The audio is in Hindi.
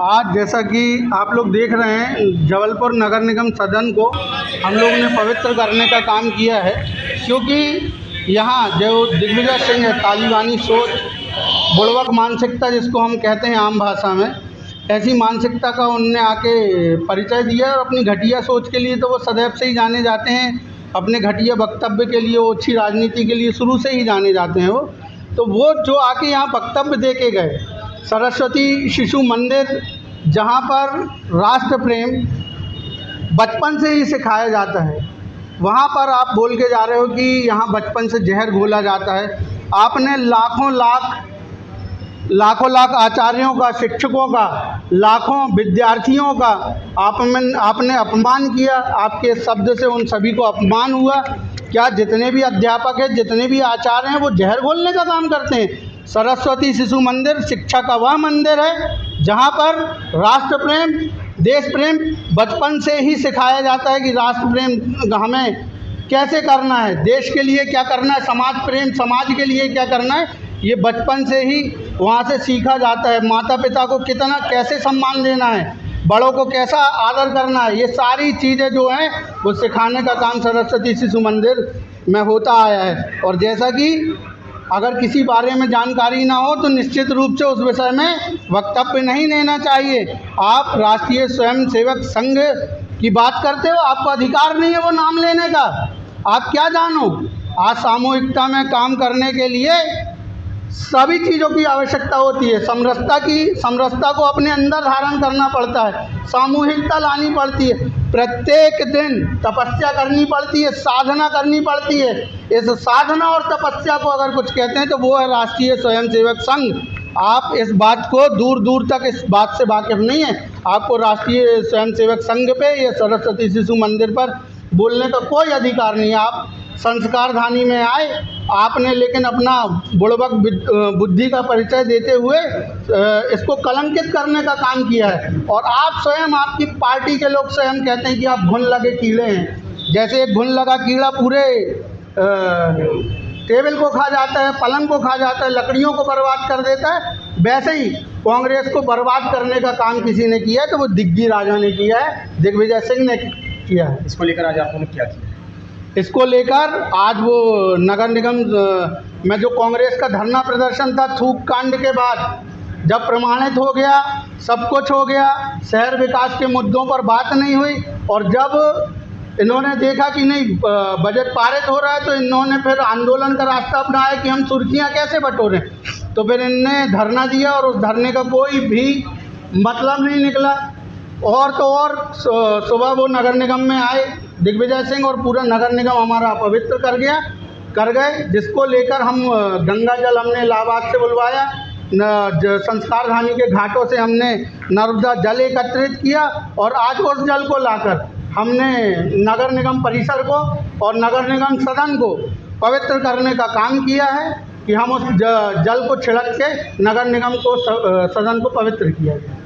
आज जैसा कि आप लोग देख रहे हैं, जबलपुर नगर निगम सदन को हम लोगों ने पवित्र करने का काम किया है, क्योंकि यहाँ जो दिग्विजय सिंह है, तालिबानी सोच, बुड़वक मानसिकता जिसको हम कहते हैं आम भाषा में, ऐसी मानसिकता का उनने आके परिचय दिया। और अपनी घटिया सोच के लिए तो वो सदैव से ही जाने जाते हैं, अपने घटिया वक्तव्य के लिए, ओछी राजनीति के लिए शुरू से ही जाने जाते हैं। वो जो आके यहाँ वक्तव्य दे के गए, सरस्वती शिशु मंदिर जहाँ पर राष्ट्र प्रेम बचपन से ही सिखाया जाता है, वहाँ पर आप बोल के जा रहे हो कि यहाँ बचपन से जहर घोला जाता है। आपने लाखों लाख आचार्यों का, शिक्षकों का, लाखों विद्यार्थियों का आपने अपमान किया। आपके शब्द से उन सभी को अपमान हुआ। क्या जितने भी अध्यापक हैं, जितने भी आचार्य हैं, वो जहर घोलने का काम करते हैं? सरस्वती शिशु मंदिर शिक्षा का वह मंदिर है जहाँ पर राष्ट्र प्रेम, देश प्रेम बचपन से ही सिखाया जाता है कि राष्ट्र प्रेम हमें कैसे करना है, देश के लिए क्या करना है, समाज प्रेम, समाज के लिए क्या करना है, ये बचपन से ही वहाँ से सीखा जाता है। माता पिता को कितना कैसे सम्मान देना है, बड़ों को कैसा आदर करना है, ये सारी चीज़ें जो हैं वो सिखाने का काम सरस्वती शिशु मंदिर में होता आया है। और जैसा कि अगर किसी बारे में जानकारी ना हो तो निश्चित रूप से उस विषय में वक्तव्य नहीं देना चाहिए। आप राष्ट्रीय स्वयंसेवक संघ की बात करते हो, आपको अधिकार नहीं है वो नाम लेने का। आप क्या जानो? आज सामूहिकता में काम करने के लिए सभी चीज़ों की आवश्यकता होती है। समरसता को अपने अंदर धारण करना पड़ता है, सामूहिकता लानी पड़ती है, प्रत्येक दिन तपस्या करनी पड़ती है, साधना करनी पड़ती है। इस साधना और तपस्या को अगर कुछ कहते हैं तो वो है राष्ट्रीय स्वयंसेवक संघ। आप इस बात को दूर दूर तक इस बात से वाकिफ़ नहीं है। आपको राष्ट्रीय स्वयंसेवक संघ पे या सरस्वती शिशु मंदिर पर बोलने का कोई अधिकार नहीं है। आप संस्कारधानी में आए, आपने लेकिन अपना बुड़वक बुद्धि का परिचय देते हुए इसको कलंकित करने का काम किया है। और आप स्वयं, आपकी पार्टी के लोग स्वयं कहते हैं कि आप घुन लगे कीड़े हैं। जैसे एक घुन लगा कीड़ा पूरे टेबल को खा जाता है, पलंग को खा जाता है, लकड़ियों को बर्बाद कर देता है, वैसे ही कांग्रेस को बर्बाद करने का काम किसी ने किया है तो वो दिग्गी राजा ने किया है, दिग्विजय सिंह ने किया है। इसको लेकर आज आपने क्या किया? इसको लेकर आज वो नगर निगम में जो कांग्रेस का धरना प्रदर्शन था, थूक कांड के बाद जब प्रमाणित हो गया, सब कुछ हो गया, शहर विकास के मुद्दों पर बात नहीं हुई, और जब इन्होंने देखा कि नहीं बजट पारित हो रहा है तो इन्होंने फिर आंदोलन का रास्ता अपनाया कि हम सुर्खियाँ कैसे बटोरें। तो फिर इनने धरना दिया और उस धरने का कोई भी मतलब नहीं निकला। और तो और सुबह वो नगर निगम में आए दिग्विजय सिंह, और पूरा नगर निगम हमारा अपवित्र कर गए, जिसको लेकर हम गंगा जल हमने इलाहाबाद से बुलवाया, संस्कारधानी के घाटों से हमने नर्मदा जल एकत्रित किया, और आज उस जल को लाकर हमने नगर निगम परिसर को और नगर निगम सदन को पवित्र करने का काम किया है कि हम उस जल को छिड़क के नगर निगम को सदन को पवित्र किया है।